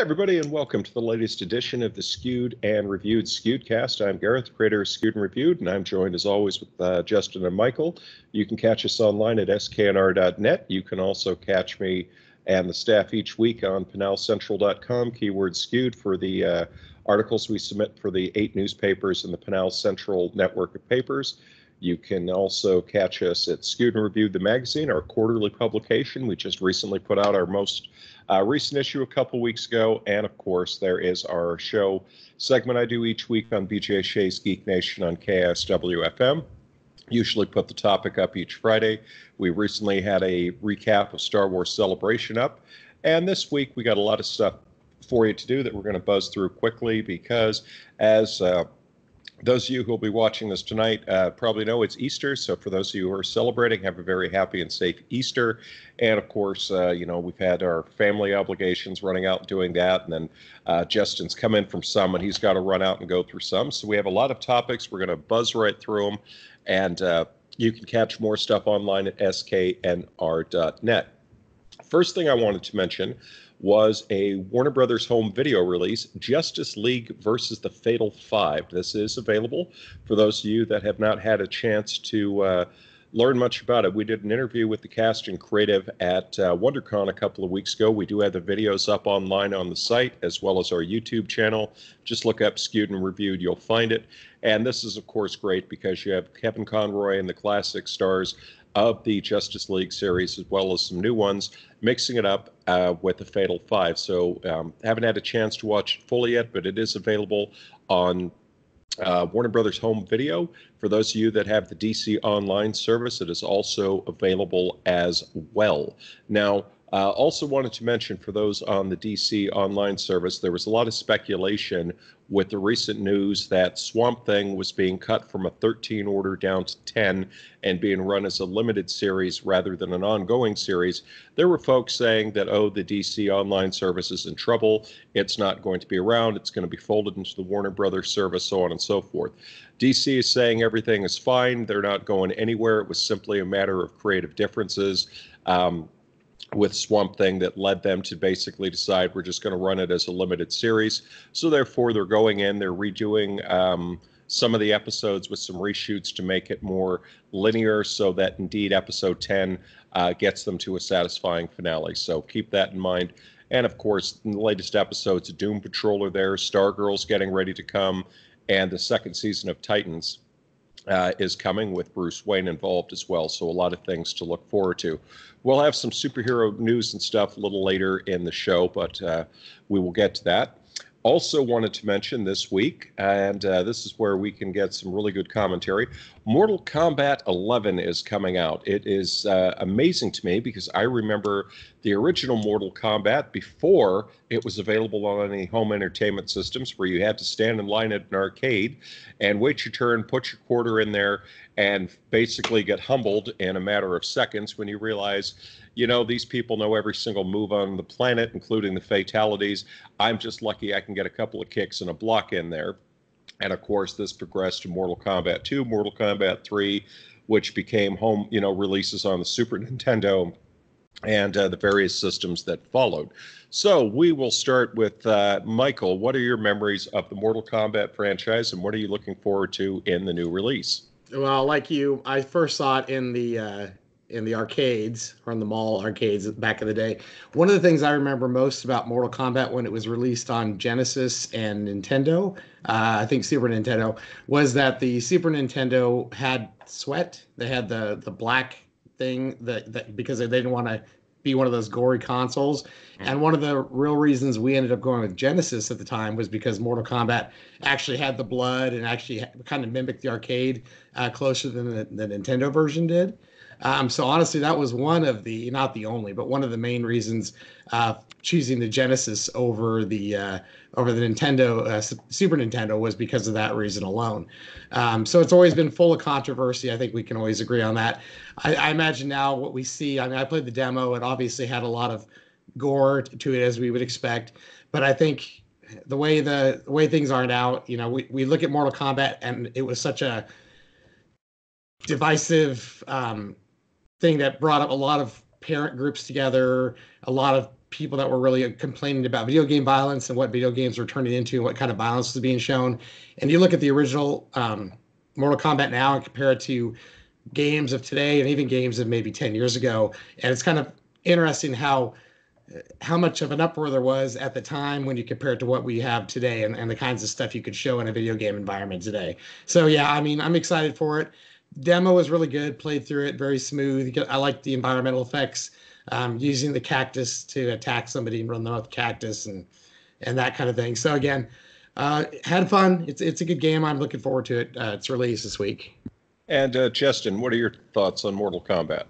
everybody, and welcome to the latest edition of the Skewed and Reviewed Skewedcast. I'm Gareth, creator of Skewed and Reviewed, and I'm joined as always with Justin and Michael. You can catch us online at sknr.net. You can also catch me and the staff each week on pinalcentral.com, keyword skewed, for the articles we submit for the 8 newspapers in the Pinal Central network of papers. You can also catch us at Skewed and Reviewed, the magazine, our quarterly publication. We just recently put out our most recent issue a couple weeks ago. And of course, there is our show segment I do each week on BJ Shea's Geek Nation on KSWFM. Usually put the topic up each Friday. We recently had a recap of Star Wars Celebration up. And this week, we got a lot of stuff for you to do that we're going to buzz through quickly because as those of you who will be watching this tonight probably know it's Easter. So for those of you who are celebrating, have a very happy and safe Easter. And of course, we've had our family obligations running out and doing that. And then Justin's come in from some and he's got to run out and go through some. So we have a lot of topics. We're going to buzz right through them. And you can catch more stuff online at sknr.net. First thing I wanted to mention was a Warner Brothers home video release, Justice League versus the Fatal Five. This is available for those of you that have not had a chance to learn much about it. We did an interview with the cast and creative at WonderCon a couple of weeks ago. We do have the videos up online on the site as well as our YouTube channel. Just look up Skewed and Reviewed, you'll find it. And this is, of course, great because you have Kevin Conroy and the classic stars of the Justice League series, as well as some new ones, mixing it up with the Fatal Five. So haven't had a chance to watch it fully yet, but it is available on Warner Brothers Home Video. For those of you that have the DC Online service, it is also available as well. Now, also wanted to mention for those on the DC Online service, there was a lot of speculation with the recent news that Swamp Thing was being cut from a 13 order down to 10 and being run as a limited series rather than an ongoing series. There were folks saying that, oh, the DC Online service is in trouble. It's not going to be around. It's going to be folded into the Warner Brothers service, so on and so forth. DC is saying everything is fine. They're not going anywhere. It was simply a matter of creative differences with Swamp Thing that led them to basically decide we're just going to run it as a limited series. So therefore, they're going in, they're redoing some of the episodes with some reshoots to make it more linear so that indeed episode 10 gets them to a satisfying finale. So keep that in mind. And of course, in the latest episodes, Doom Patrol are there, Stargirl's getting ready to come, and the second season of Titans is coming with Bruce Wayne involved as well. So a lot of things to look forward to. We'll have some superhero news and stuff a little later in the show, but we will get to that. Also wanted to mention this week, and this is where we can get some really good commentary, Mortal Kombat 11 is coming out. It is amazing to me because I remember the original Mortal Kombat before it was available on any home entertainment systems where you had to stand in line at an arcade and wait your turn, put your quarter in there, and basically get humbled in a matter of seconds when you realize, you know, these people know every single move on the planet, including the fatalities. I'm just lucky I can get a couple of kicks and a block in there. And of course, this progressed to Mortal Kombat 2, Mortal Kombat 3, which became home, releases on the Super Nintendo and the various systems that followed. So we will start with Michael. What are your memories of the Mortal Kombat franchise, and what are you looking forward to in the new release? Well, like you, I first saw it in the arcades, or in the mall arcades back in the day. One of the things I remember most about Mortal Kombat when it was released on Genesis and Nintendo, I think Super Nintendo, was that the Super Nintendo had sweat. They had the black thing that because they didn't want to be one of those gory consoles. And one of the real reasons we ended up going with Genesis at the time was because Mortal Kombat actually had the blood and actually kind of mimicked the arcade closer than the Nintendo version did. So honestly, that was one of the, not the only, but one of the main reasons choosing the Genesis over the Nintendo, Super Nintendo, was because of that reason alone. So it's always been full of controversy. I think we can always agree on that. I imagine now what we see, I mean, I played the demo. It obviously had a lot of gore to it, as we would expect. But I think the way things are now, we look at Mortal Kombat, and it was such a divisive thing that brought up a lot of parent groups together, a lot of people that were really complaining about video game violence and what video games were turning into and what kind of violence was being shown. And you look at the original Mortal Kombat now and compare it to games of today and even games of maybe 10 years ago. And it's kind of interesting how much of an uproar there was at the time when you compare it to what we have today and the kinds of stuff you could show in a video game environment today. So yeah, I mean, I'm excited for it. Demo was really good, played through it, very smooth. I like the environmental effects, using the cactus to attack somebody and run them off the cactus and that kind of thing. So again, had fun. It's a good game. I'm looking forward to it. Its release this week. And Justin, what are your thoughts on Mortal Kombat?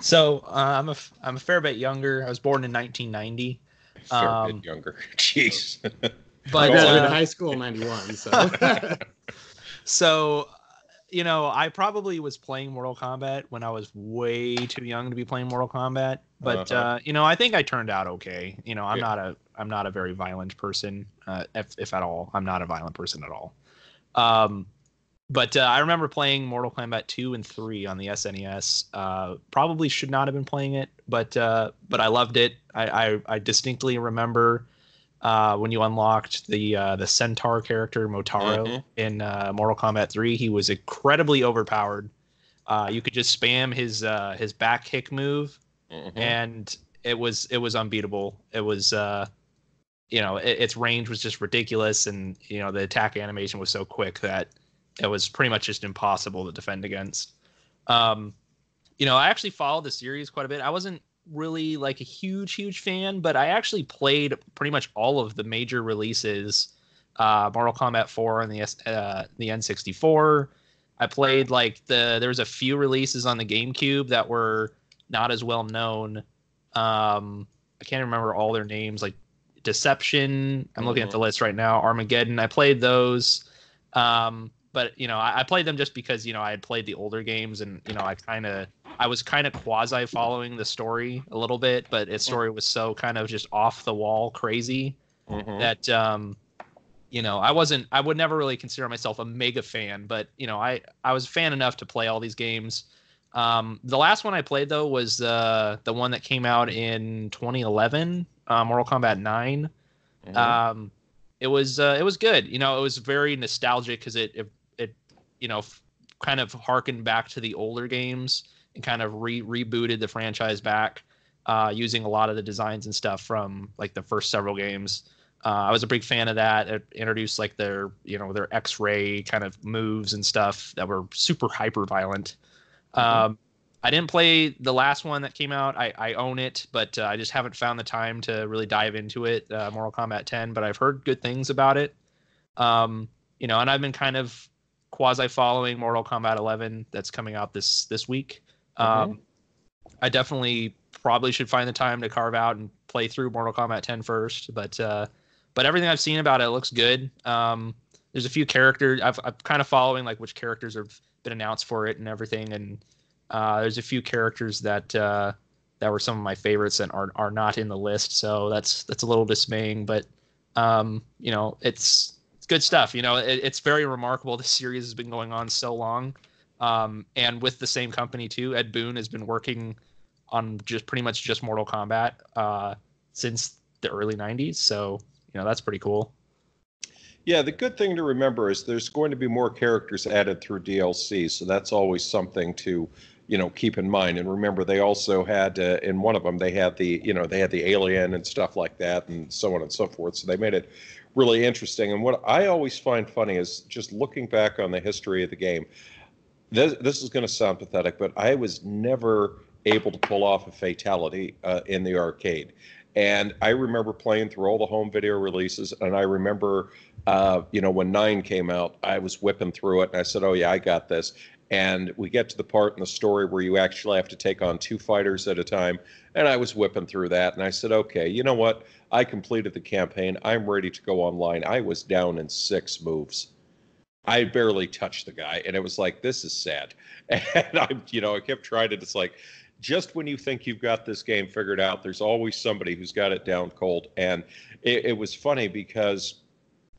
So I'm a fair bit younger. I was born in 1990. Fair bit younger. Jeez. But I graduated high school in 91. So, so I probably was playing Mortal Kombat when I was way too young to be playing Mortal Kombat. But I think I turned out okay. I'm not a very violent person, if at all. I'm not a violent person at all. But I remember playing Mortal Kombat 2 and 3 on the SNES. Probably should not have been playing it, but I loved it. I distinctly remember when you unlocked the Centaur character Motaro in Mortal Kombat 3. He was incredibly overpowered. You could just spam his back kick move, and it was unbeatable. It was its range was just ridiculous, and the attack animation was so quick that it was pretty much just impossible to defend against. I actually followed the series quite a bit. I wasn't really like a huge fan, but I actually played pretty much all of the major releases. Mortal Kombat 4 on the N64. I played there was a few releases on the GameCube that were not as well known. I can't remember all their names, like Deception. I'm looking at the list right now. Armageddon. I played those. But I played them just because I had played the older games, and I was kind of quasi following the story a little bit, but its story was so kind of just off the wall crazy that I would never really consider myself a mega fan, but I was a fan enough to play all these games. The last one I played though was the one that came out in 2011, Mortal Kombat 9. It was good. It was very nostalgic because it kind of harkened back to the older games and kind of rebooted the franchise back, using a lot of the designs and stuff from like the first several games. I was a big fan of that. It introduced like their X-ray kind of moves and stuff that were super hyper violent. I didn't play the last one that came out. I own it, but I just haven't found the time to really dive into it, Mortal Kombat 10, but I've heard good things about it. And I've been kind of quasi following Mortal Kombat 11 that's coming out this week. I definitely probably should find the time to carve out and play through Mortal Kombat 10 first, but everything I've seen about it looks good. There's a few characters I'm kind of following, like which characters have been announced for it and everything, and there's a few characters that were some of my favorites and are not in the list, so that's a little dismaying, but it's good stuff. It's very remarkable. The series has been going on so long, and with the same company too. Ed Boon has been working on pretty much just Mortal Kombat since the early 90s, so that's pretty cool. Yeah, the good thing to remember is there's going to be more characters added through DLC, so that's always something to keep in mind. And remember, they also had in one of them they had the alien and stuff like that, and so on and so forth. So they made it really interesting. And what I always find funny is just looking back on the history of the game. This is going to sound pathetic, but I was never able to pull off a fatality in the arcade. And I remember playing through all the home video releases, and I remember, when 9 came out, I was whipping through it, and I said, oh yeah, I got this. And we get to the part in the story where you actually have to take on 2 fighters at a time, and I was whipping through that, and I said, okay, you know what? I completed the campaign. I'm ready to go online. I was down in 6 moves. I barely touched the guy, and it was like, this is sad. And I kept trying it. It's like, just when you think you've got this game figured out, there's always somebody who's got it down cold. And it was funny because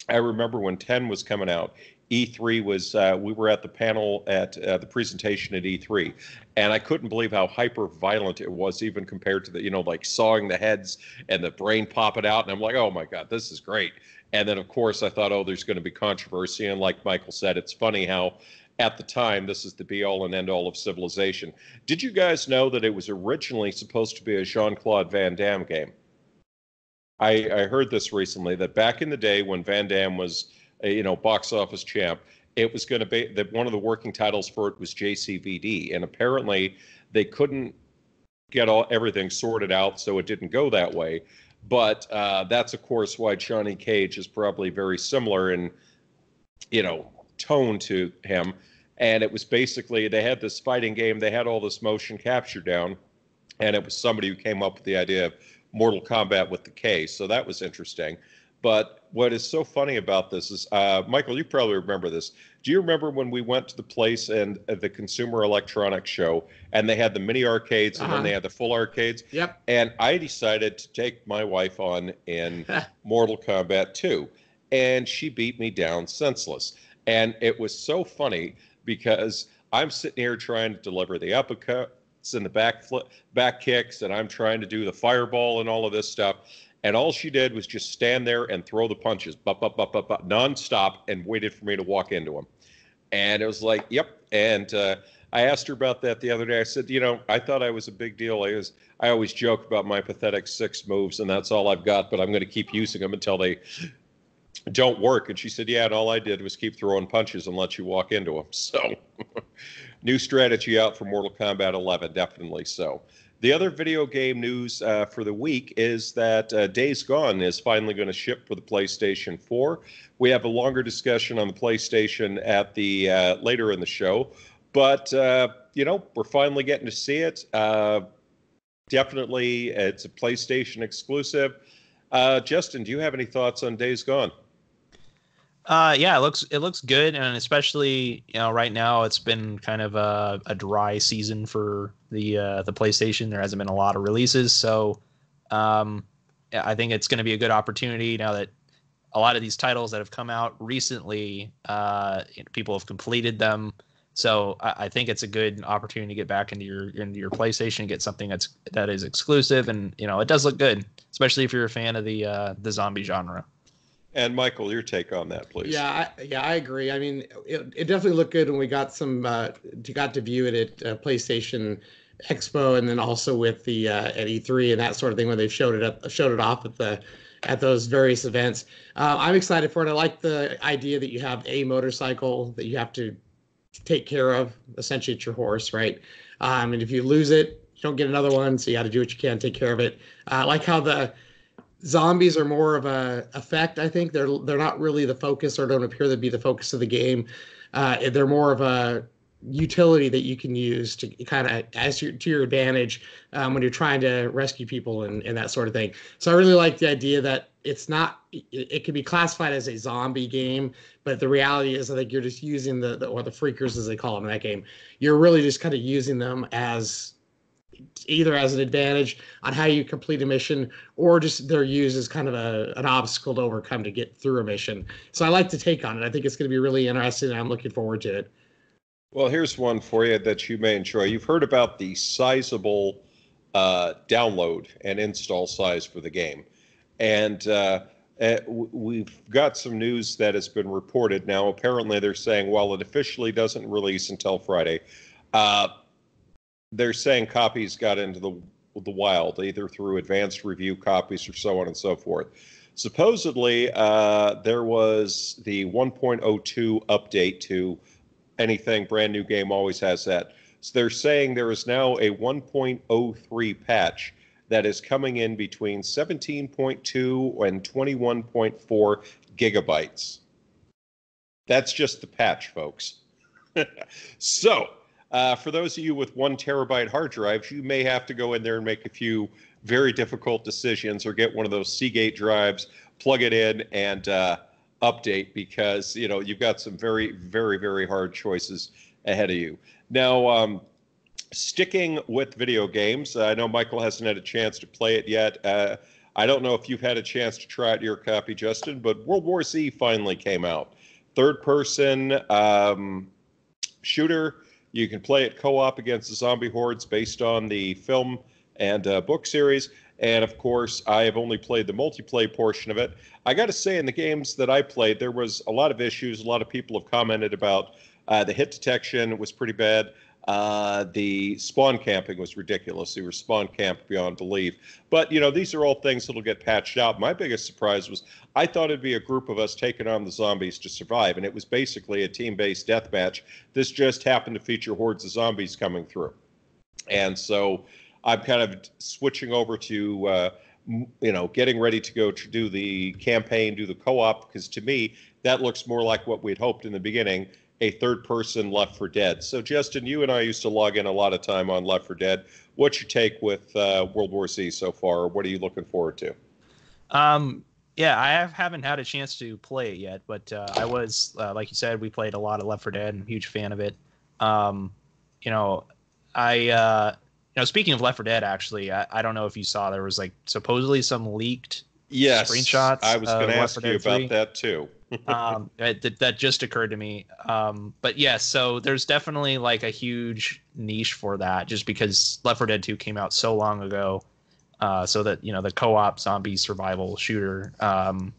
I remember when 10 was coming out, E3 was, we were at the panel at the presentation at E3, and I couldn't believe how hyper violent it was, even compared to the, like sawing the heads and the brain popping out. And I'm like, oh my God, this is great. And then, of course, I thought, oh, there's going to be controversy. And like Michael said, it's funny how at the time, this is the be-all and end-all of civilization. Did you guys know that it was originally supposed to be a Jean-Claude Van Damme game? I heard this recently, that back in the day when Van Damme was, box office champ, it was going to be that one of the working titles for it was JCVD, and apparently they couldn't get everything sorted out, so it didn't go that way. But that's, of course, why Johnny Cage is probably very similar in, tone to him. And it was basically, they had this fighting game, they had all this motion capture down, and it was somebody who came up with the idea of Mortal Kombat with the K. So that was interesting. But what is so funny about this is, Michael, you probably remember this. Do you remember when we went to the place and the Consumer Electronics Show, and they had the mini arcades and then they had the full arcades? Yep. And I decided to take my wife on in Mortal Kombat 2, and she beat me down senseless. And it was so funny because I'm sitting here trying to deliver the uppercuts and the back kicks, and I'm trying to do the fireball and all of this stuff. And all she did was just stand there and throw the punches, nonstop, and waited for me to walk into them. And it was like, yep. And I asked her about that the other day. I said, I thought I was a big deal. I always joke about my pathetic 6 moves, and that's all I've got, but I'm going to keep using them until they don't work. And she said, yeah, and all I did was keep throwing punches and let you walk into them. So new strategy out for Mortal Kombat 11, definitely so. The other video game news for the week is that Days Gone is finally going to ship for the PlayStation 4. We have a longer discussion on the PlayStation at the later in the show, but we're finally getting to see it. Definitely, it's a PlayStation exclusive. Justin, do you have any thoughts on Days Gone? Yeah, it looks good, and especially right now it's been kind of a dry season for the PlayStation. There hasn't been a lot of releases, so I think it's going to be a good opportunity now that a lot of these titles that have come out recently, people have completed them. So I think it's a good opportunity to get back into your PlayStation and get something that is exclusive, and it does look good, especially if you're a fan of the zombie genre. And Michael, your take on that, please. Yeah, I agree. I mean, it definitely looked good when we got to view it at PlayStation Expo, and then also with the at E3 and that sort of thing when they showed it off at those various events. I'm excited for it. I like the idea that you have a motorcycle that you have to take care of. Essentially, it's your horse, right? And if you lose it, you don't get another one, so you got to do what you can to take care of it. I like how the zombies are more of a effect. I think they're not really the focus, or don't appear to be the focus of the game. They're more of a utility that you can use to kind of to your advantage when you're trying to rescue people and that sort of thing. So I really like the idea that it can be classified as a zombie game, but the reality is I think you're just using the freakers, as they call them in that game. You're really just kind of using them as either as an advantage on how you complete a mission, or just they're used as kind of an obstacle to overcome to get through a mission. So I like the take on it. I think it's going to be really interesting, and I'm looking forward to it. Well, here's one for you that you may enjoy. You've heard about the sizable download and install size for the game. And we've got some news that has been reported. Now, apparently they're saying, while it officially doesn't release until Friday, they're saying copies got into the wild, either through advanced review copies or so on and so forth. Supposedly, there was the 1.02 update to anything brand new game always has that. So they're saying there is now a 1.03 patch that is coming in between 17.2 and 21.4 gigabytes. That's just the patch, folks. So, for those of you with 1 terabyte hard drives, you may have to go in there and make a few very difficult decisions, or get one of those Seagate drives, plug it in, and update, because you've got some very, very, very hard choices ahead of you. Now, sticking with video games, I know Michael hasn't had a chance to play it yet. I don't know if you've had a chance to try out your copy, Justin, but World War Z finally came out. third-person shooter. You can play it co-op against the zombie hordes based on the film and book series. And of course, I have only played the multiplayer portion of it. I got to say, in the games that I played, there was a lot of issues. A lot of people have commented about the hit detection was pretty bad. The spawn camping was ridiculous. You were spawn camped beyond belief. But, you know, these are all things that'll get patched out. My biggest surprise was I thought it'd be a group of us taking on the zombies to survive, and it was basically a team-based deathmatch. This just happened to feature hordes of zombies coming through. And so I'm kind of switching over to, you know, getting ready to go to do the campaign, do the co-op, because to me, that looks more like what we'd hoped in the beginning, a third-person Left 4 Dead. So, Justin, you and I used to log in a lot of time on Left 4 Dead. What's your take with World War Z so far? What are you looking forward to? Yeah, I haven't had a chance to play it yet, but I was, like you said, we played a lot of Left 4 Dead. I'm a huge fan of it. You know, speaking of Left 4 Dead, actually, I don't know if you saw, there was like supposedly some leaked screenshots. I was going to ask you about that too. That just occurred to me. But yeah, so there's definitely like a huge niche for that, just because Left 4 Dead 2 came out so long ago. So that, you know, the co-op zombie survival shooter,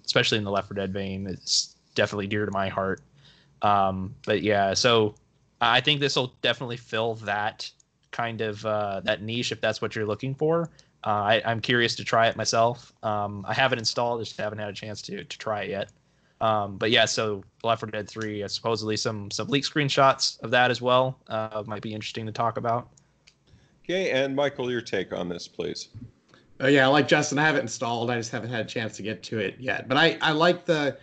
especially in the Left 4 Dead vein, is definitely dear to my heart. But yeah, so I think this will definitely fill that kind of that niche if that's what you're looking for. I'm curious to try it myself. I haven't installed, just haven't had a chance to try it yet. But yeah, so Left 4 Dead 3, supposedly some leaked screenshots of that as well. Might be interesting to talk about. Okay, and Michael, your take on this, please. Yeah, like Justin, I have it installed. I just haven't had a chance to get to it yet. But I like the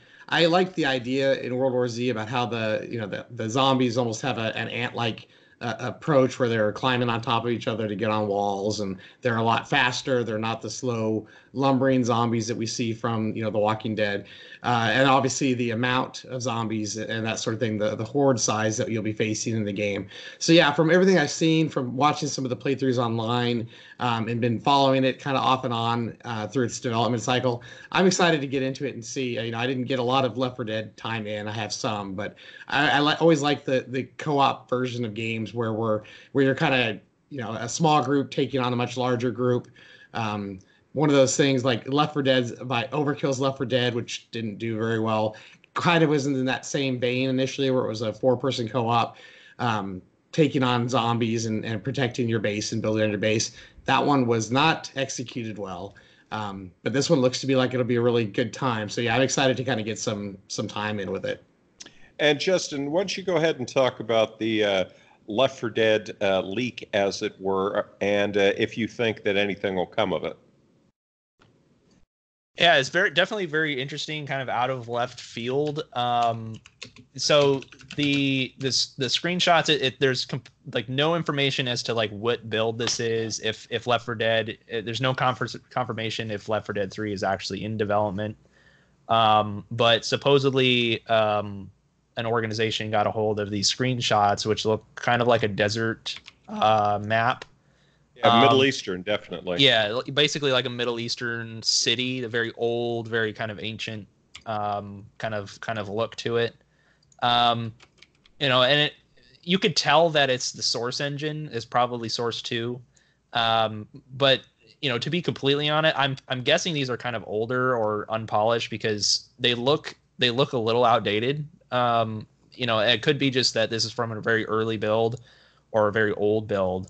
idea in World War Z about how the zombies almost have an ant-like approach where they're climbing on top of each other to get on walls, and they're a lot faster. They're not the slow lumbering zombies that we see from, you know, The Walking Dead, and obviously the amount of zombies and that sort of thing, the horde size that you'll be facing in the game. So yeah, from everything I've seen, from watching some of the playthroughs online, and been following it kind of off and on through its development cycle, I'm excited to get into it and see. You know, I didn't get a lot of Left 4 Dead time in. I have some, but I always like the co-op version of games where you're kind of, you know, a small group taking on a much larger group. One of those things like Left 4 Dead by Overkill's Left 4 Dead, which didn't do very well, kind of was in that same vein initially, where it was a 4-person co-op, taking on zombies and protecting your base and building your base. That one was not executed well, but this one looks to be like it'll be a really good time. So yeah, I'm excited to kind of get some time in with it. And Justin, why don't you go ahead and talk about the Left 4 Dead leak, as it were, and if you think that anything will come of it. Yeah, it's definitely very interesting, kind of out of left field. So the screenshots, there's like no information as to like what build this is. If Left 4 Dead, there's no confirmation if Left 4 Dead 3 is actually in development. But supposedly, an organization got a hold of these screenshots, which look kind of like a desert map. Yeah, Middle Eastern, definitely. Yeah, basically like a Middle Eastern city, a very old, very kind of ancient kind of look to it. You know, and you could tell that it's the Source engine is probably Source 2. But you know, to be completely on it, I'm guessing these are kind of older or unpolished because they look a little outdated. You know, it could be just that this is from a very early build or a very old build.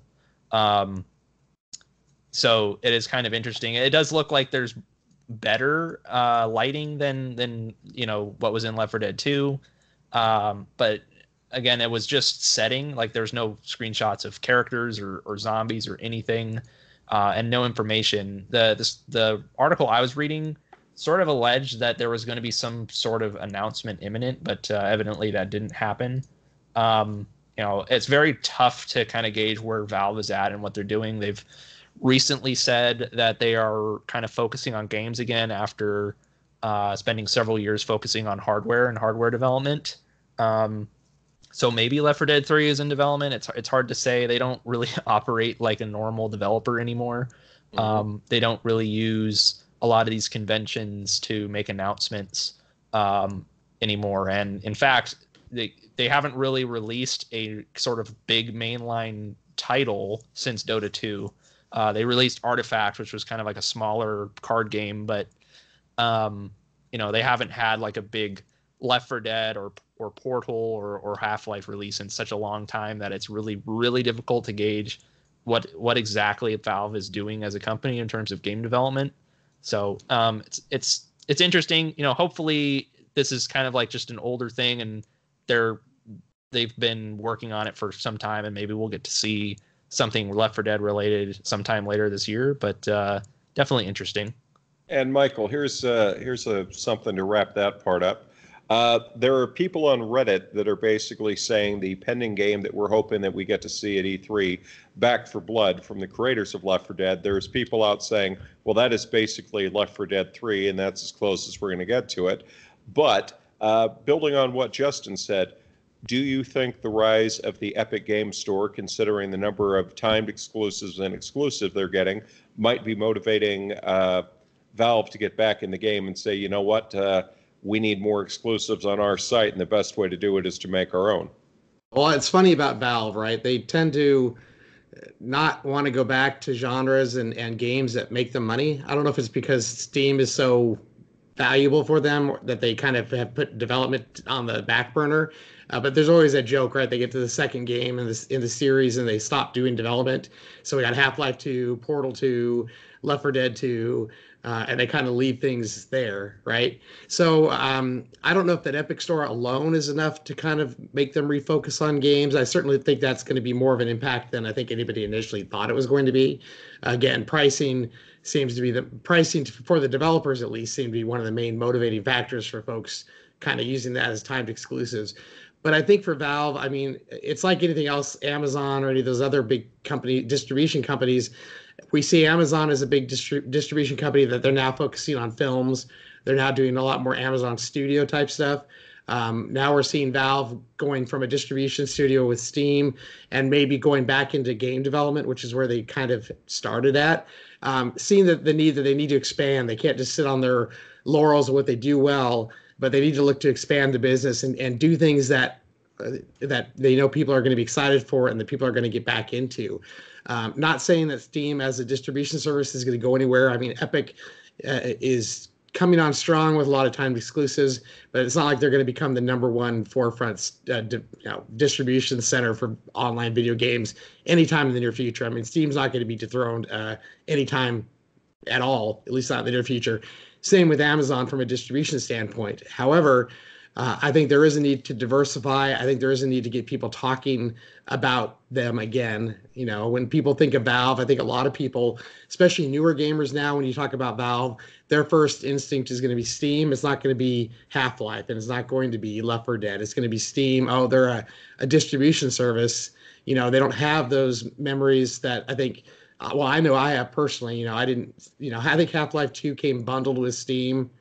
So it is kind of interesting. It does look like there's better lighting than you know what was in Left 4 Dead 2. But again, it was just setting. Like there's no screenshots of characters or zombies or anything, and no information. The article I was reading sort of alleged that there was going to be some sort of announcement imminent, but evidently that didn't happen. You know, it's very tough to kind of gauge where Valve is at and what they're doing. They've recently said that they are kind of focusing on games again after spending several years focusing on hardware and hardware development. So maybe Left 4 Dead 3 is in development. It's hard to say. They don't really operate like a normal developer anymore. Mm-hmm. They don't really use a lot of these conventions to make announcements. You anymore. And in fact, they haven't really released a sort of big mainline title since Dota 2. They released Artifact, which was kind of like a smaller card game, but they haven't had like a big Left 4 Dead or Portal or Half-Life release in such a long time that it's really, really difficult to gauge what exactly Valve is doing as a company in terms of game development. So it's interesting. Hopefully this is kind of like just an older thing, and they've been working on it for some time, and maybe we'll get to see something Left 4 Dead related sometime later this year. But definitely interesting. And Michael, here's something to wrap that part up. There are people on Reddit that are basically saying the pending game that we're hoping that we get to see at E3, Back 4 Blood, from the creators of Left 4 Dead. There's people out saying, well, that is basically Left 4 Dead 3, and that's as close as we're going to get to it. But building on what Justin said, do you think the rise of the Epic Games Store, considering the number of timed exclusives and exclusives they're getting, might be motivating Valve to get back in the game and say, you know what, we need more exclusives on our site, and the best way to do it is to make our own? Well, it's funny about Valve, right? They tend to not want to go back to genres and games that make them money. I don't know if it's because Steam is so valuable for them that they kind of have put development on the back burner. But there's always that joke, right? They get to the second game in the series and they stop doing development. So we got Half-Life 2, Portal 2, Left 4 Dead 2, and they kind of leave things there, right? So I don't know if that Epic Store alone is enough to kind of make them refocus on games. I certainly think that's going to be more of an impact than I think anybody initially thought it was going to be. Again, pricing for the developers, at least, seem to be one of the main motivating factors for folks kind of using that as timed exclusives. But I think for Valve, I mean, it's like anything else, Amazon or any of those other big distribution companies. We see Amazon as a big distribution company that they're now focusing on films. They're now doing a lot more Amazon Studio type stuff. Now we're seeing Valve going from a distribution studio with Steam and maybe going back into game development, which is where they kind of started at. Seeing the need that they need to expand. They can't just sit on their laurels of what they do well, but they need to look to expand the business and do things that they know people are going to be excited for and that people are going to get back into. Not saying that Steam as a distribution service is going to go anywhere. I mean, Epic is coming on strong with a lot of timed exclusives, but it's not like they're going to become the number one forefront distribution center for online video games anytime in the near future. I mean, Steam's not going to be dethroned anytime at all, at least not in the near future. Same with Amazon from a distribution standpoint. However, I think there is a need to diversify. I think there is a need to get people talking about them again. You know, when people think of Valve, I think a lot of people, especially newer gamers now, when you talk about Valve, their first instinct is going to be Steam. It's not going to be Half-Life, and it's not going to be Left 4 Dead. It's going to be Steam. Oh, they're a distribution service. You know, they don't have those memories that I think, well, I know I have personally. You know, I think Half-Life 2 came bundled with Steam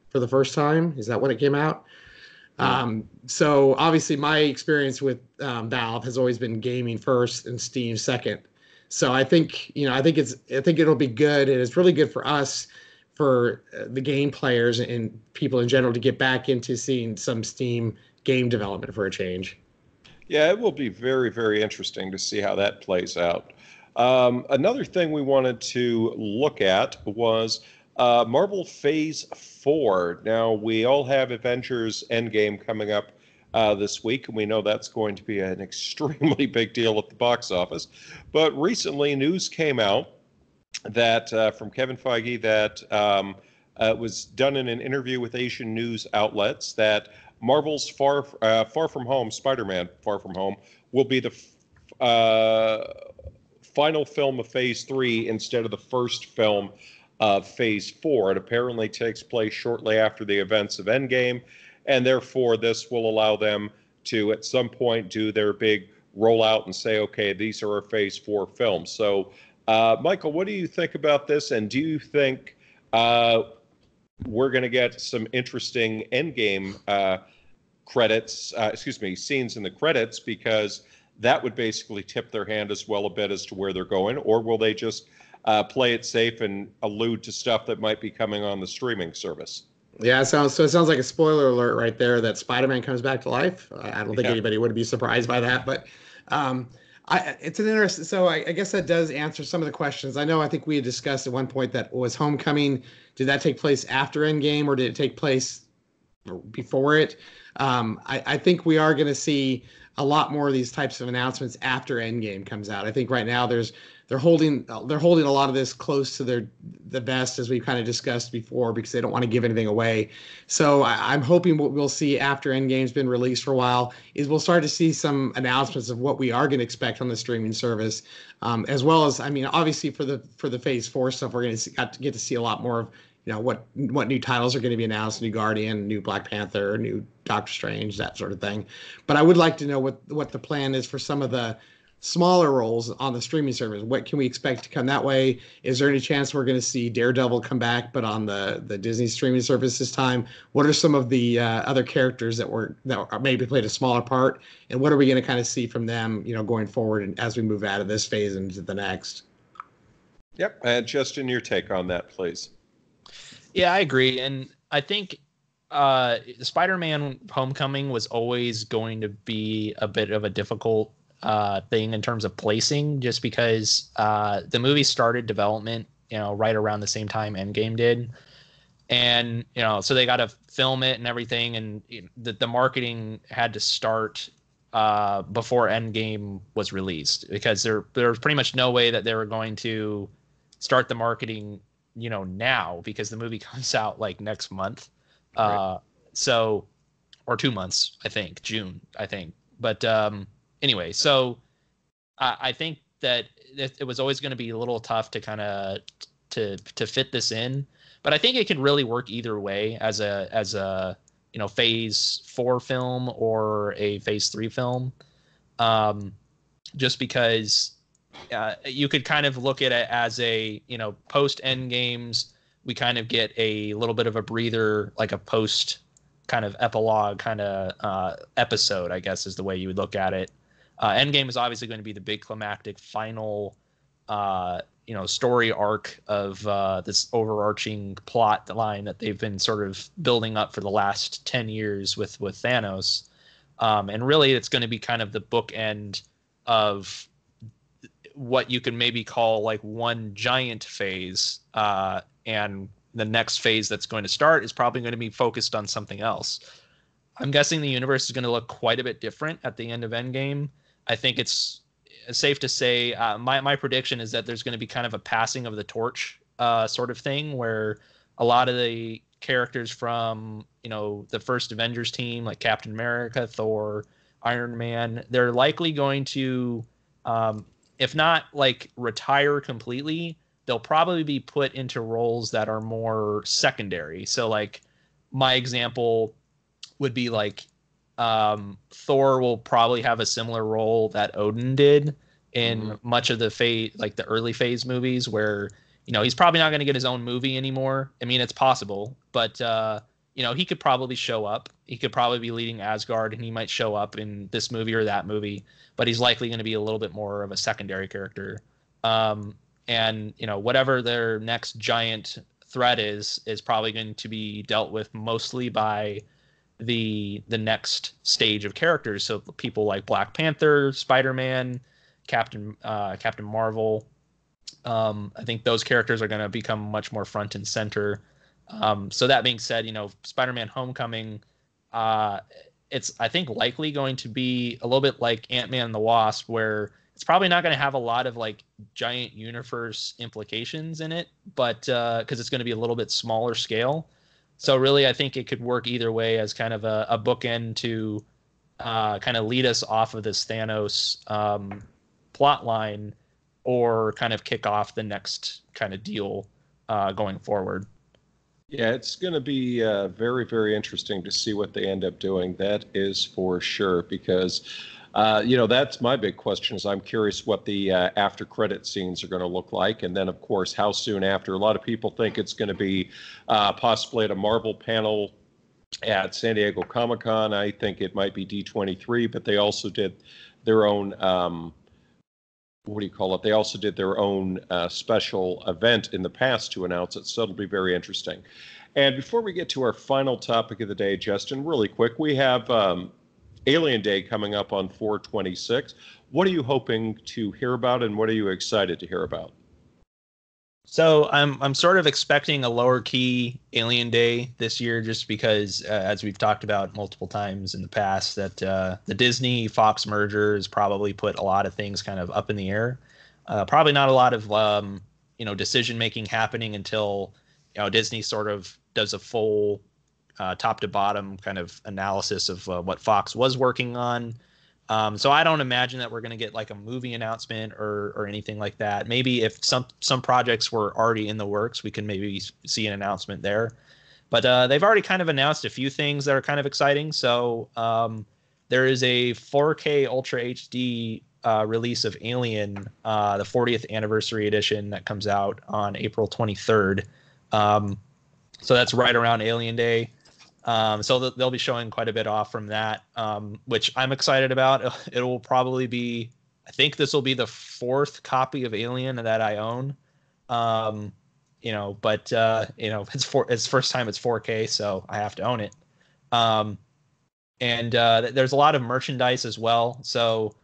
for the first time. Is that when it came out? So obviously my experience with Valve has always been gaming first and Steam second. So I think it'll be good, and it's really good for us, for the game players and people in general, to get back into seeing some Steam game development for a change. Yeah, it will be very, very interesting to see how that plays out. Another thing we wanted to look at was Marvel Phase 4. Now, we all have Avengers Endgame coming up this week, and we know that's going to be an extremely big deal at the box office. But recently, news came out that from Kevin Feige that was done in an interview with Asian news outlets that Marvel's Far From Home, Spider-Man Far From Home, will be the final film of Phase 3 instead of the first film of Phase 4. It apparently takes place shortly after the events of Endgame, and therefore this will allow them to, at some point, do their big rollout and say, okay, these are our Phase 4 films. So, Michael, what do you think about this, and do you think we're going to get some interesting Endgame scenes in the credits, because that would basically tip their hand as well a bit as to where they're going, or will they just play it safe and allude to stuff that might be coming on the streaming service? Yeah, it sounds like a spoiler alert right there that Spider-Man comes back to life. I don't think Yeah. anybody would be surprised by that, but um, it's an interesting. So I guess that does answer some of the questions. I think we had discussed at one point that was Homecoming. Did that take place after Endgame, or did it take place before it? I think we are going to see a lot more of these types of announcements after Endgame comes out. I think right now they're holding a lot of this close to the vest, as we've kind of discussed before, because they don't want to give anything away. So I'm hoping what we'll see after Endgame's been released for a while is we'll start to see some announcements of what we are going to expect on the streaming service, as well as, I mean, obviously for the Phase 4 stuff, we're going to get to see a lot more of what new titles are going to be announced, new Guardian, new Black Panther, new Doctor Strange, that sort of thing. But I would like to know what the plan is for some of the smaller roles on the streaming service. What can we expect to come that way? Is there any chance we're going to see Daredevil come back, but on the Disney streaming service this time? What are some of the other characters that maybe played a smaller part, and what are we going to kind of see from them, going forward and as we move out of this phase into the next? Yep. And Justin, your take on that, please. Yeah, I agree. And I think Spider-Man Homecoming was always going to be a bit of a difficult thing in terms of placing, just because the movie started development, right around the same time Endgame did. And, so they got to film it and everything. And the marketing had to start before Endgame was released, because there was pretty much no way that they were going to start the marketing now, because the movie comes out like next month. Right. So, or 2 months, I think, June, I think. But anyway, so I think that it was always going to be a little tough to kind of to fit this in. But I think it could really work either way, as a Phase 4 film or a Phase 3 film, just because you could kind of look at it as a, post end games, we kind of get a little bit of a breather, like a post kind of epilogue kind of episode, I guess is the way you would look at it. Endgame is obviously going to be the big climactic final, story arc of this overarching plot line that they've been sort of building up for the last 10 years with Thanos. And really it's going to be kind of the bookend of what you can maybe call like one giant phase, and the next phase that's going to start is probably going to be focused on something else. I'm guessing the universe is going to look quite a bit different at the end of Endgame. I think it's safe to say, my prediction is that there's going to be kind of a passing of the torch sort of thing, where a lot of the characters from the first Avengers team, like Captain America, Thor, Iron Man, they're likely going to, if not like retire completely, they'll probably be put into roles that are more secondary. So like my example would be like Thor will probably have a similar role that Odin did in much of the phase, like the early phase movies, where he's probably not going to get his own movie anymore. I mean, it's possible, but he could probably show up. He could probably be leading Asgard, and he might show up in this movie or that movie, but he's likely going to be a little bit more of a secondary character. And whatever their next giant threat is probably going to be dealt with mostly by the next stage of characters. So people like Black Panther, Spider-Man, Captain Marvel. I think those characters are going to become much more front and center. So that being said, Spider-Man Homecoming, it's, I think, likely going to be a little bit like Ant-Man and the Wasp, where it's probably not going to have a lot of like giant universe implications in it, but because it's going to be a little bit smaller scale. So really, I think it could work either way, as kind of a bookend to kind of lead us off of this Thanos plot line, or kind of kick off the next kind of deal going forward. Yeah, it's going to be very, very interesting to see what they end up doing. That is for sure, because, that's my big question. Is I'm curious what the after credit scenes are going to look like. And then, of course, how soon after. A lot of people think it's going to be possibly at a Marvel panel at San Diego Comic-Con. I think it might be D23, but they also did their own They also did their own special event in the past to announce it, so it'll be very interesting. And before we get to our final topic of the day, Justin, really quick, we have Alien Day coming up on 4/26. What are you hoping to hear about, and what are you excited to hear about? So I'm sort of expecting a lower key Alien Day this year, just because, as we've talked about multiple times in the past, that the Disney Fox merger has probably put a lot of things kind of up in the air. Probably not a lot of decision making happening until Disney sort of does a full top to bottom kind of analysis of what Fox was working on. So I don't imagine that we're going to get like a movie announcement or anything like that. Maybe if some projects were already in the works, we can maybe see an announcement there. But they've already kind of announced a few things that are kind of exciting. So there is a 4K Ultra HD release of Alien, the 40th anniversary edition that comes out on April 23rd. So that's right around Alien Day. So they'll be showing quite a bit off from that, which I'm excited about. It will probably be, I think this will be the 4th copy of Alien that I own. It's first time it's 4K, so I have to own it. And there's a lot of merchandise as well. So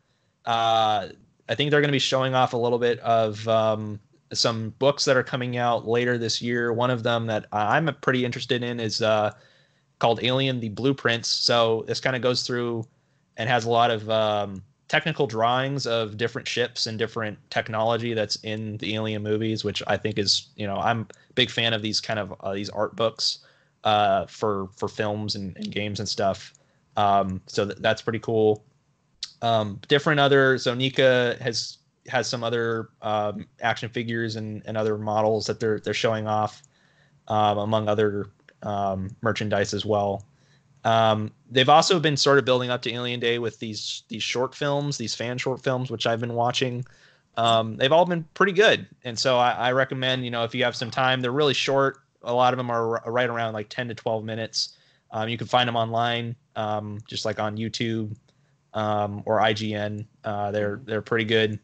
I think they're going to be showing off a little bit of some books that are coming out later this year. One of them that I'm pretty interested in is called Alien: The Blueprints. So this kind of goes through and has a lot of technical drawings of different ships and different technology that's in the Alien movies, which I think is, I'm a big fan of these kind of these art books for films and games and stuff. So that's pretty cool. Different other, so Nika has some other action figures and other models that they're showing off, among other merchandise as well. They've also been sort of building up to Alien Day with these short films, these fan short films, which I've been watching. They've all been pretty good, and so I recommend, if you have some time. They're really short. A lot of them are right around like 10 to 12 minutes. You can find them online, just like on YouTube or IGN. They're pretty good.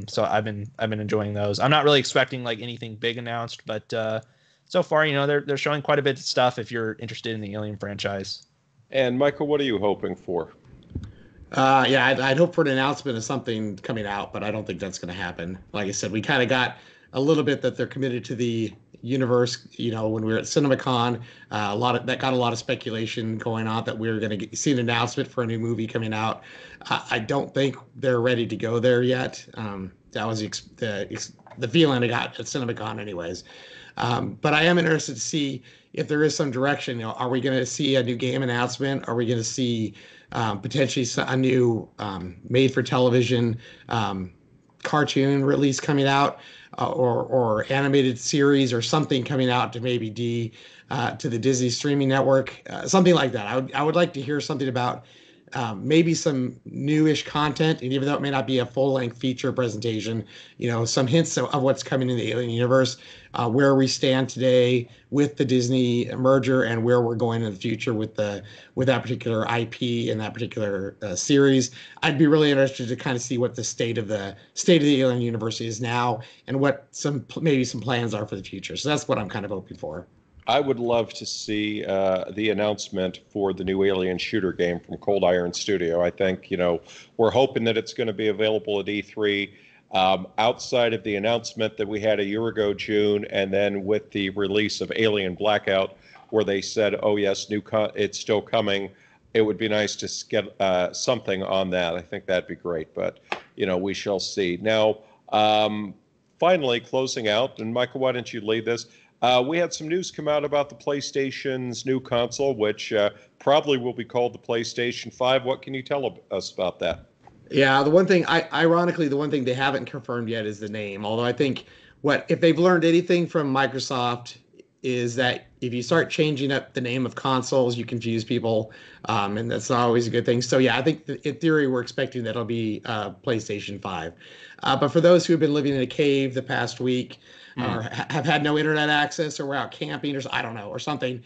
So I've been enjoying those. I'm not really expecting like anything big announced, but so far, they're showing quite a bit of stuff if you're interested in the Alien franchise. And Michael, what are you hoping for? I'd hope for an announcement of something coming out, but I don't think that's going to happen. Like I said, we kind of got a little bit that they're committed to the universe. When we were at CinemaCon, got a lot of speculation going on that we were going to see an announcement for a new movie coming out. I don't think they're ready to go there yet. That was the feeling I got at CinemaCon, anyways. But I am interested to see if there is some direction. Are we going to see a new game announcement? Are we going to see potentially a new made-for-television cartoon release coming out, or animated series or something coming out to maybe to the Disney streaming network, something like that. I would like to hear something about maybe some newish content, and even though it may not be a full-length feature presentation, some hints of what's coming in the Alien universe, where we stand today with the Disney merger, and where we're going in the future with that particular IP and that particular series. I'd be really interested to kind of see what the state of the Alien universe is now, and what maybe some plans are for the future. So that's what I'm kind of hoping for. I would love to see the announcement for the new Alien shooter game from Cold Iron Studio. I think, we're hoping that it's going to be available at E3. Outside of the announcement that we had a year ago, June, and then with the release of Alien Blackout, where they said, oh, yes, it's still coming, it would be nice to get something on that. I think that'd be great, but, we shall see. Now, finally, closing out, and Michael, why don't you lead this? We had some news come out about the PlayStation's new console, which probably will be called the PlayStation 5. What can you tell us about that? Yeah, ironically, the one thing they haven't confirmed yet is the name. Although I think if they've learned anything from Microsoft is that if you start changing up the name of consoles, you confuse people, and that's not always a good thing. So yeah, I think in theory we're expecting that it'll be PlayStation 5. But for those who have been living in a cave the past week, or have had no internet access, or were out camping, or I don't know, or something,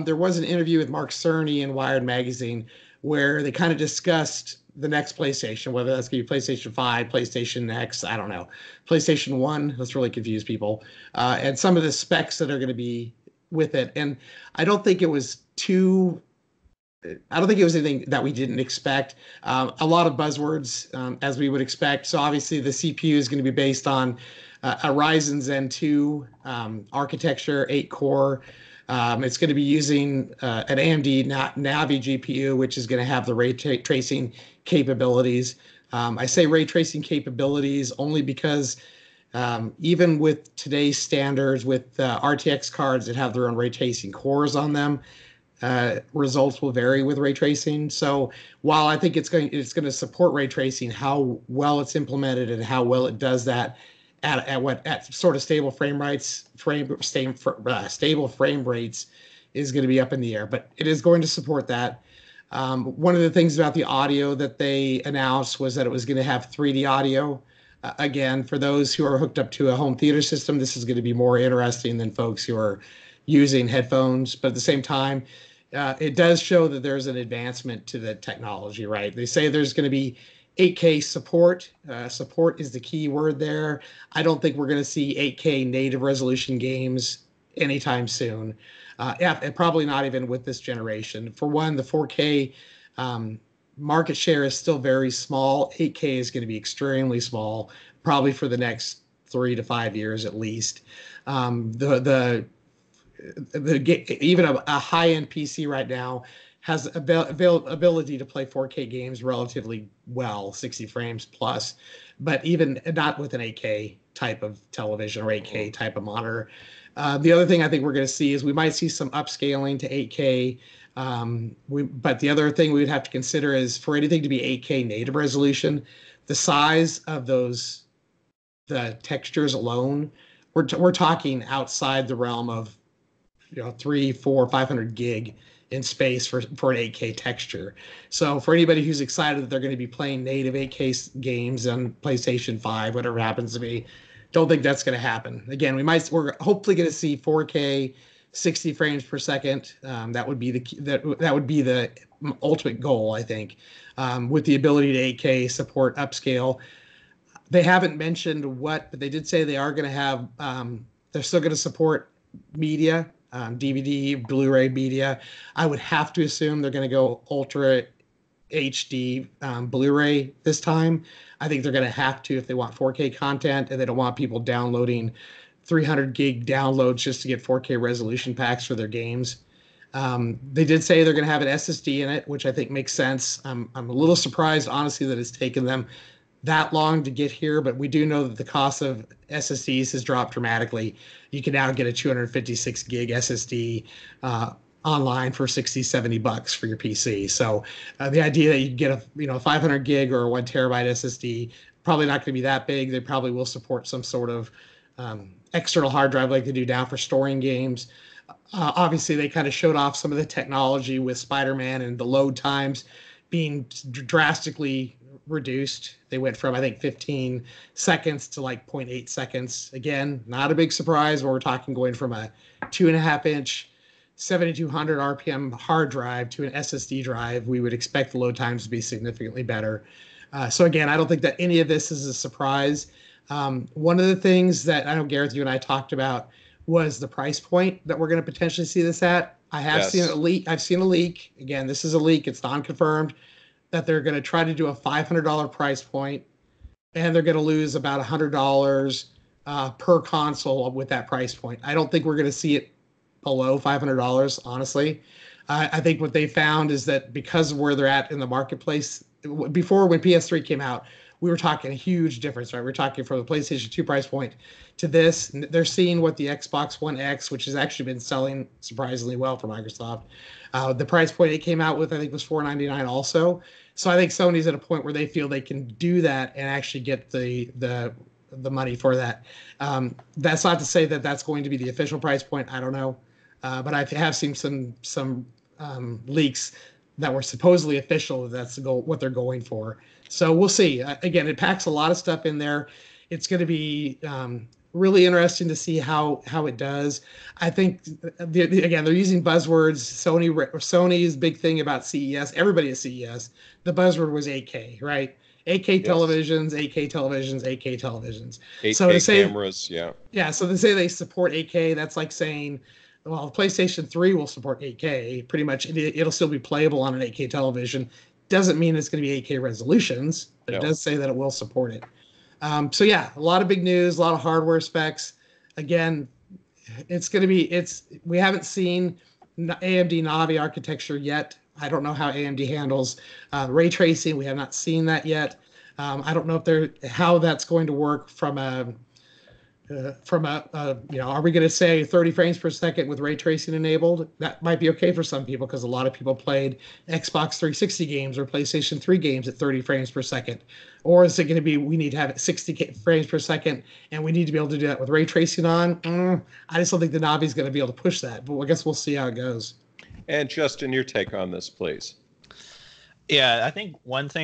there was an interview with Mark Cerny in Wired Magazine where they kind of discussed the next PlayStation, whether that's going to be PlayStation 5, PlayStation X, I don't know, PlayStation 1. Let's really confuse people. And some of the specs that are going to be with it. And I don't think it was anything that we didn't expect. A lot of buzzwords, as we would expect. So obviously the CPU is going to be based on a Ryzen Zen 2 architecture, 8-core. It's going to be using an AMD Navi GPU, which is going to have the ray tracing capabilities. I say ray tracing capabilities only because even with today's standards, with RTX cards that have their own ray tracing cores on them, results will vary with ray tracing. So while I think it's going to support ray tracing, how well it's implemented and how well it does that at sort of stable frame rates is going to be up in the air. But it is going to support that. One of the things about the audio that they announced was that it was going to have 3D audio. Again, for those who are hooked up to a home theater system, this is going to be more interesting than folks who are using headphones. But at the same time, it does show that there's an advancement to the technology, right? They say there's going to be 8K support. Support is the key word there. I don't think we're going to see 8K native resolution games anytime soon. Probably not even with this generation. For one, the 4K market share is still very small. 8K is going to be extremely small, probably for the next 3 to 5 years at least. Even a high-end PC right now has ability to play 4K games relatively well, 60 frames plus, but even not with an 8K type of television or 8K type of monitor. The other thing I think we're going to see is we might see some upscaling to 8K. But the other thing we would have to consider is for anything to be 8K native resolution, the size of the textures alone, we're talking outside the realm of 300, 400, 500 gig in space for an 8K texture. So for anybody who's excited that they're going to be playing native 8K games on PlayStation 5, whatever happens to be, don't think that's going to happen. Again, we're hopefully going to see 4K 60 frames per second. That would be the ultimate goal, I think, with the ability to 8K support upscale. They haven't mentioned what, but they did say they are going to have. They're still going to support media, DVD, Blu-ray media. I would have to assume they're going to go Ultra HD Blu-ray this time. I think they're going to have to if they want 4K content and they don't want people downloading 300 gig downloads just to get 4K resolution packs for their games. They did say they're going to have an SSD in it, which I think makes sense. I'm a little surprised, honestly, that it's taken them that long to get here, but we do know that the cost of SSDs has dropped dramatically. You can now get a 256 gig SSD online for $60-$70 for your PC. So the idea that you can get a 500 gig or a 1 terabyte SSD, probably not going to be that big. They probably will support some sort of external hard drive like they do now for storing games. Obviously, they kind of showed off some of the technology with Spider-Man and the load times being drastically reduced. They went from, I think, 15 seconds to like 0.8 seconds. Again, not a big surprise when we're talking going from a 2.5-inch 7,200 RPM hard drive to an SSD drive. We would expect the load times to be significantly better. So again, I don't think that any of this is a surprise. One of the things that I know, Gareth, you and I talked about was the price point that we're going to potentially see this at. I have seen a leak. I've seen a leak. Again, this is a leak. It's non-confirmed that they're going to try to do a $500 price point, and they're going to lose about $100 per console with that price point. I don't think we're going to see it below $500, honestly. I think what they found is that because of where they're at in the marketplace, before when PS3 came out, we were talking a huge difference, right? We're talking from the PlayStation 2 price point to this. They're seeing what the Xbox One X, which has actually been selling surprisingly well for Microsoft. The price point it came out with, I think, was $499 also. So I think Sony's at a point where they feel they can do that and actually get the money for that. That's not to say that that's going to be the official price point. I don't know. But I have seen some leaks that were supposedly official. That's the goal, what they're going for. So we'll see. Again, it packs a lot of stuff in there. It's going to be really interesting to see how it does. I think again, they're using buzzwords. Sony's big thing about CES. Everybody at CES, the buzzword was 8K, right? 8K televisions, 8K televisions, 8K televisions. 8K cameras, yeah. Yeah, so they say they support 8K. That's like saying well, PlayStation 3 will support 8K. Pretty much, it'll still be playable on an 8K television. Doesn't mean it's going to be 8K resolutions, but it does say that it will support it. So yeah, a lot of big news, a lot of hardware specs. Again, it's going to be, we haven't seen AMD Navi architecture yet. I don't know how AMD handles ray tracing. We have not seen that yet. I don't know how that's going to work from a are we going to say 30 frames per second with ray tracing enabled? That might be okay for some people because a lot of people played Xbox 360 games or PlayStation 3 games at 30 frames per second. Or is it going to be we need to have it 60 frames per second and we need to be able to do that with ray tracing on? I just don't think the Navi is going to be able to push that, but I guess we'll see how it goes. And Justin, your take on this, please. Yeah, I think one of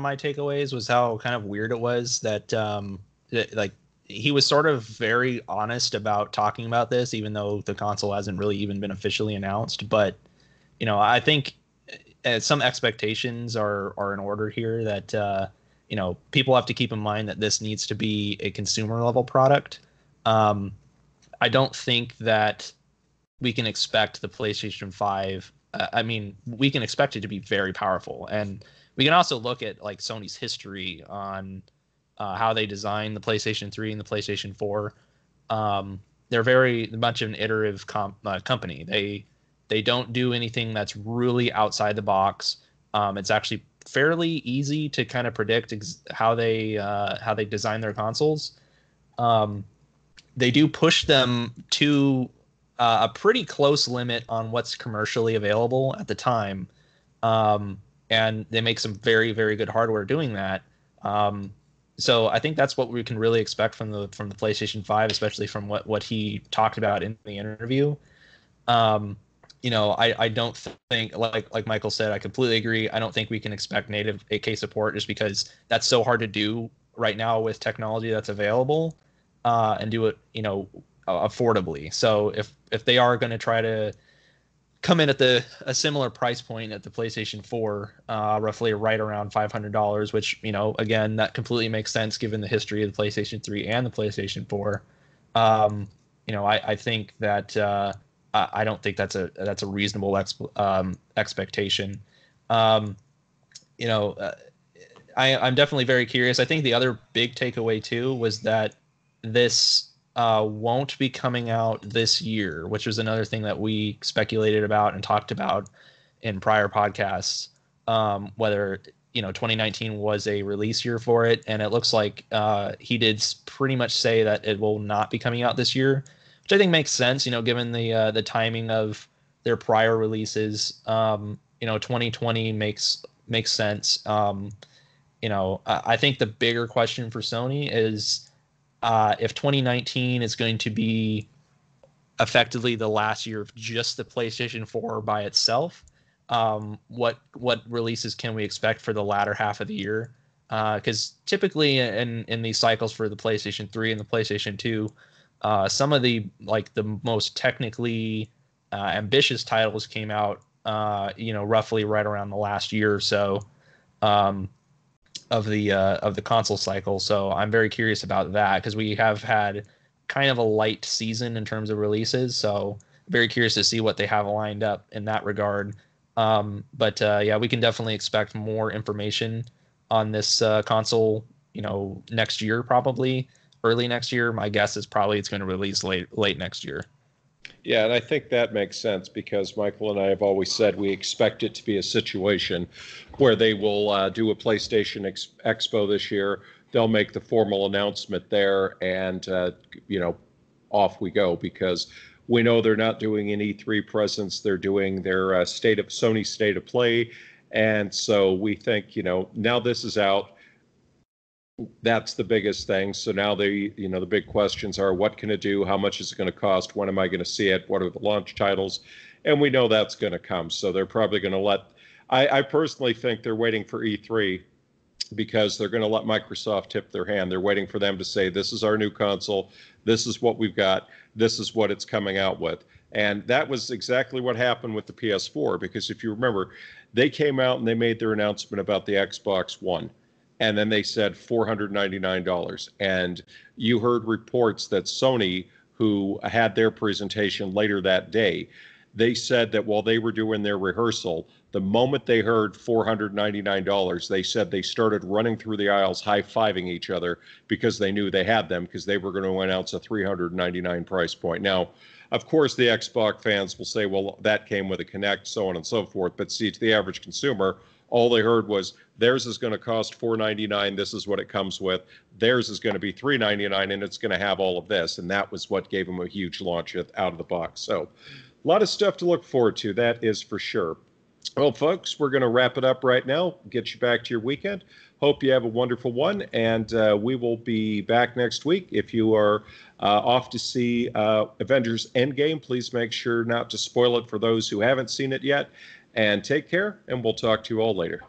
my takeaways was how kind of weird it was that he was sort of very honest about talking about this, even though the console hasn't really even been officially announced. But, I think some expectations are in order here that, people have to keep in mind that this needs to be a consumer level product. I don't think that we can expect the PlayStation 5. We can expect it to be very powerful. And we can also look at like Sony's history on how they designed the PlayStation 3 and the PlayStation 4. They're very much an iterative company. They don't do anything that's really outside the box. It's actually fairly easy to kind of predict how they design their consoles. They do push them to a pretty close limit on what's commercially available at the time, and they make some very, very good hardware doing that. So I think that's what we can really expect from the PlayStation 5, especially from what he talked about in the interview. I don't think, like Michael said, I completely agree. I don't think we can expect native 8K support just because that's so hard to do right now with technology that's available, and do it, affordably. So if they are going to try to come in at a similar price point at the PlayStation 4, roughly right around $500, which, again, that completely makes sense given the history of the PlayStation 3 and the PlayStation 4. I think that I don't think that's a reasonable expectation. I'm definitely very curious. I think the other big takeaway too was that this won't be coming out this year, which was another thing that we speculated about and talked about in prior podcasts, whether 2019 was a release year for it, and it looks like he did pretty much say that it will not be coming out this year, which I think makes sense, given the timing of their prior releases. 2020 makes sense. I think the bigger question for Sony is, if 2019 is going to be effectively the last year of just the PlayStation 4 by itself, what releases can we expect for the latter half of the year? Because typically in these cycles for the PlayStation 3 and the PlayStation 2, some of the most technically ambitious titles came out, roughly right around the last year or so. Of the console cycle. So I'm very curious about that because we have had kind of a light season in terms of releases. So very curious to see what they have lined up in that regard. But we can definitely expect more information on this console, next year, probably early next year. My guess is probably it's going to release late next year. Yeah, and I think that makes sense because Michael and I have always said we expect it to be a situation where they will do a PlayStation Expo this year. They'll make the formal announcement there, and off we go, because we know they're not doing an E3 presence. They're doing their Sony State of Play, and so we think now this is out. That's the biggest thing. So now the big questions are, what can it do? How much is it going to cost? When am I going to see it? What are the launch titles? And we know that's going to come. So they're probably going to I personally think they're waiting for E3 because they're going to let Microsoft tip their hand. They're waiting for them to say, this is our new console. This is what we've got. This is what it's coming out with. And that was exactly what happened with the PS4, because if you remember, they came out and they made their announcement about the Xbox One. And then they said $499. And you heard reports that Sony, who had their presentation later that day. They said that while they were doing their rehearsal, the moment they heard $499, they said they started running through the aisles high-fiving each other because they knew they had them, because they were going to announce a $399 price point. Now, of course, the Xbox fans will say, well, that came with a Kinect, so on and so forth. But see, to the average consumer, all they heard was theirs is going to cost $499. This is what it comes with. Theirs is going to be $399, and it's going to have all of this. And that was what gave them a huge launch out of the box. So a lot of stuff to look forward to, that is for sure. Well, folks, we're going to wrap it up right now, get you back to your weekend. Hope you have a wonderful one, and we will be back next week. If you are off to see Avengers Endgame, please make sure not to spoil it for those who haven't seen it yet. And take care, and we'll talk to you all later.